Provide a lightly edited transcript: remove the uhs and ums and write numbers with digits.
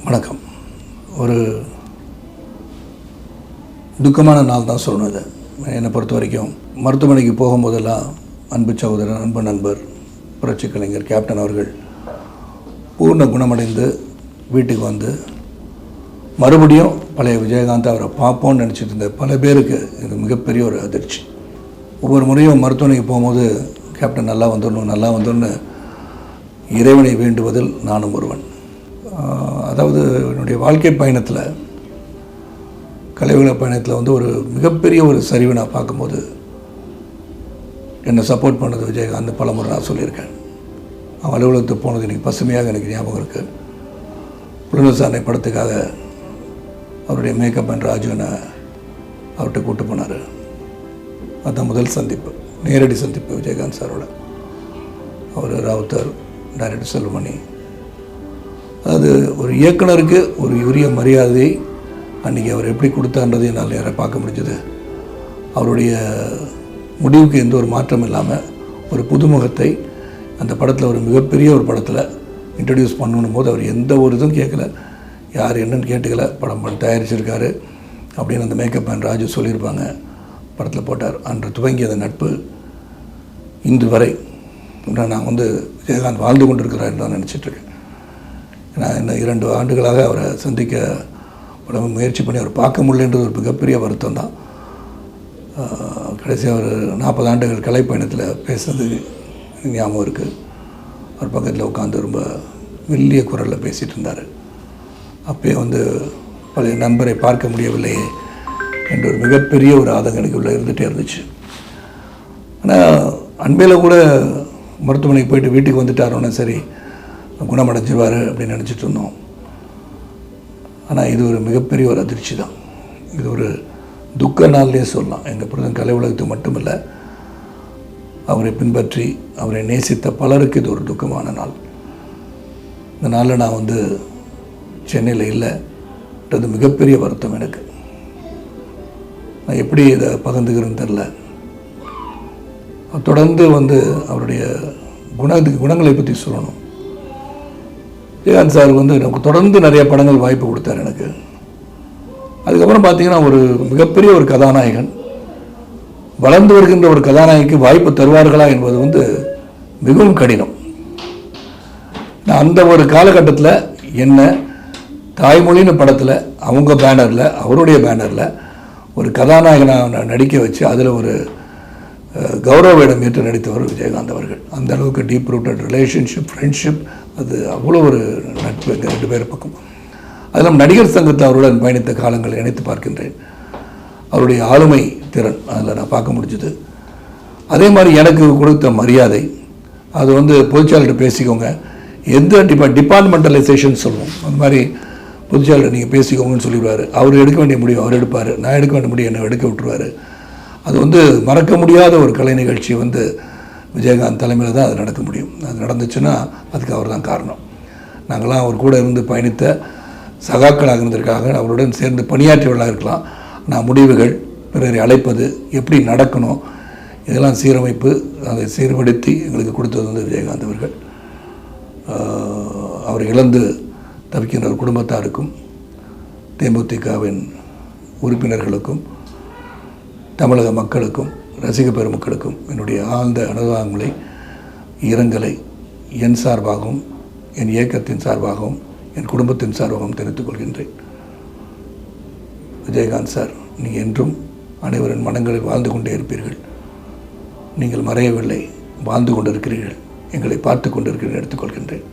வணக்கம். ஒரு துக்கமான நாள் தான் சொல்லணும். இது என்னை பொறுத்த வரைக்கும் மருத்துவமனைக்கு போகும்போதெல்லாம் அன்பு சகோதரர், அன்பு நண்பர், புரட்சி கலைஞர் கேப்டன் அவர்கள் பூர்ண குணமடைந்து வீட்டுக்கு வந்து மறுபடியும் பழைய விஜயகாந்த் அவரை பார்ப்போன்னு நினச்சிட்டு இருந்த பல பேருக்கு இது மிகப்பெரிய ஒரு அதிர்ச்சி. ஒவ்வொரு முறையும் மருத்துவமனைக்கு போகும்போது கேப்டன் நல்லா வந்துடணும்னு இறைவனை வேண்டுவதில் நானும் ஒருவன். அதாவது என்னுடைய வாழ்க்கை பயணத்தில், கலைவள பயணத்தில் வந்து ஒரு மிகப்பெரிய ஒரு சரிவை நான் பார்க்கும்போது என்னை சப்போர்ட் பண்ணது விஜயகாந்த். பல முறை நான் சொல்லியிருக்கேன். அவன் அலுவலகத்துக்கு போனது எனக்கு பசுமையாக எனக்கு ஞாபகம் இருக்குது. புலனசாரணை படத்துக்காக அவருடைய மேக்கப் அண்ட் ராஜுவனை அவர்கிட்ட கூப்பிட்டு போனார். அதுதான் முதல் சந்திப்பு, நேரடி சந்திப்பு விஜயகாந்த் சாரோட. அவர் ராவுத்தர், டைரக்டர் செல்வமணி. அதாவது ஒரு இயக்குனருக்கு ஒரு உரிய மரியாதையை அன்றைக்கி அவர் எப்படி கொடுத்தான்றதை என்னால் நேராக பார்க்க முடிஞ்சது. அவருடைய முடிவுக்கு எந்த ஒரு மாற்றம் இல்லாமல் ஒரு புதுமுகத்தை அந்த படத்தில், ஒரு மிகப்பெரிய ஒரு படத்தில் இன்ட்ரடியூஸ் பண்ணணும் போது அவர் எந்த ஒரு இதுவும் கேட்கல, யார் என்னன்னு கேட்டுக்கல. படம் தயாரிச்சிருக்காரு அப்படின்னு அந்த மேக்கப் மேன் ராஜு சொல்லியிருப்பாங்க. படத்தில் போட்டார். அன்று துவங்கிய அந்த நட்பு இன்று வரை நான் வந்து விஜயகாந்த் வாழ்ந்து கொண்டிருக்கிறார் தான் நினச்சிட்ருக்கேன். நான் இந்த 2 ஆண்டுகளாக அவரை சந்திக்க முயற்சி பண்ணி அவர் பார்க்க முடியலன்றது ஒரு மிகப்பெரிய வருத்தம் தான். கடைசியாக ஒரு 40 ஆண்டுகள் கலைப்பயணத்தில் பேசுனது ஞாபகம் இருக்குது. அவர் பக்கத்தில் உட்காந்து ரொம்ப மெல்லிய குரலில் பேசிகிட்டு இருந்தார். அப்போயே வந்து பழைய நண்பரை பார்க்க முடியவில்லையே என்ற ஒரு மிகப்பெரிய ஒரு ஆதங்கம் எனக்குள்ளே இருந்துகிட்டே இருந்துச்சு. ஆனால் அண்மையில் கூட மருத்துவமனைக்கு போயிட்டு வீட்டுக்கு வந்துட்டாரோன்னா சரி குணமடைஞ்சிருவார் அப்படின்னு நினச்சிட்டு இருந்தோம். ஆனால் இது ஒரு மிகப்பெரிய ஒரு அதிர்ச்சி தான். இது ஒரு துக்க நாள்லேயே சொல்லலாம். எங்கள் பிரதன் கலை உலகத்துக்கு மட்டுமில்லை, அவரை பின்பற்றி அவரை நேசித்த பலருக்கு இது ஒரு துக்கமான நாள். இந்த நாளில் நான் வந்து சென்னையில் இல்லைன்றது மிகப்பெரிய வருத்தம் எனக்கு. நான் எப்படி இதை பகிர்ந்துக்கிறேன்னு தெரில. தொடர்ந்து வந்து அவருடைய குணங்களை பற்றி சொல்லணும். விஜயகாந்த் சார் வந்து எனக்கு தொடர்ந்து நிறைய படங்கள் வாய்ப்பு கொடுத்தார் எனக்கு. அதுக்கப்புறம் பார்த்திங்கன்னா ஒரு மிகப்பெரிய ஒரு கதாநாயகன், வளர்ந்து வருகின்ற ஒரு கதாநாயகிக்கு வாய்ப்பு தருவார்களா என்பது வந்து மிகவும் கடினம். நான் அந்த ஒரு காலகட்டத்தில் என்ன தாய்மொழின்னு படத்தில் அவங்க பேனரில், அவருடைய பேனரில் ஒரு கதாநாயகனாக நடிக்க வச்சு அதில் ஒரு கௌரவ இடம் ஏற்று நடித்தவர் விஜயகாந்த் அவர்கள். அந்த அளவுக்கு டீப் ரூட்டட் ரிலேஷன்ஷிப், ஃப்ரெண்ட்ஷிப், அது அவ்வளோ ஒரு நட்பு எங்கள் 2 பேர் பக்கம். அதில் நடிகர் சங்கத்தில் அவருடன் பயணித்த காலங்களை நினைத்து பார்க்கின்றேன். அவருடைய ஆளுமை திறன் அதில் நான் பார்க்க முடிஞ்சுது. அதே மாதிரி எனக்கு கொடுத்த மரியாதை, அது வந்து பொதுச்சாளர்கிட்ட பேசிக்கோங்க, எந்த டிபார்ட்மெண்டலைசேஷன் சொல்லுவோம், அந்த மாதிரி பொதுச்சாளர் நீங்கள் பேசிக்கோங்கன்னு சொல்லிடுவார். அவர் எடுக்க வேண்டிய முடிவு அவர் எடுப்பார், நான் எடுக்க வேண்டிய முடிவு என்னை எடுக்க விட்டுருவார். அது வந்து மறக்க முடியாத ஒரு கலை நிகழ்ச்சி வந்து விஜயகாந்த் தலைமையில் தான் அது நடக்க முடியும். அது நடந்துச்சுன்னா அதுக்கு அவர் தான் காரணம். நாங்களாம் அவர் கூட இருந்து பயணித்த சகாக்களாக இருந்திருக்காங்க, அவருடன் சேர்ந்து பணியாற்றியவர்களாக இருக்கலாம். நான் முடிவுகள், பிறரை அழைப்பது, எப்படி நடக்கணும், இதெல்லாம் சீரமைப்பு, அதை சீர்படுத்தி எங்களுக்கு கொடுத்தது வந்து விஜயகாந்த் அவர்கள். அவர் இழந்து தவிக்கின்ற ஒரு குடும்பத்தாருக்கும், தேமுதிகவின் உறுப்பினர்களுக்கும், தமிழக மக்களுக்கும், ரசிக பெருமக்களுக்கும் என்னுடைய ஆழ்ந்த அனுதாபங்களை, இரங்கலை என் சார்பாகவும், என் இயக்கத்தின் சார்பாகவும், என் குடும்பத்தின் சார்பாகவும் தெரிவித்துக் கொள்கின்றேன். விஜயகாந்த் சார், நீங்கள் என்றும் அனைவரின் மனங்களில் வாழ்ந்து கொண்டே இருப்பீர்கள். நீங்கள் மறையவில்லை, வாழ்ந்து கொண்டிருக்கிறீர்கள், எங்களை பார்த்து கொண்டிருக்கிறீர்கள் எடுத்துக்கொள்கின்றேன்.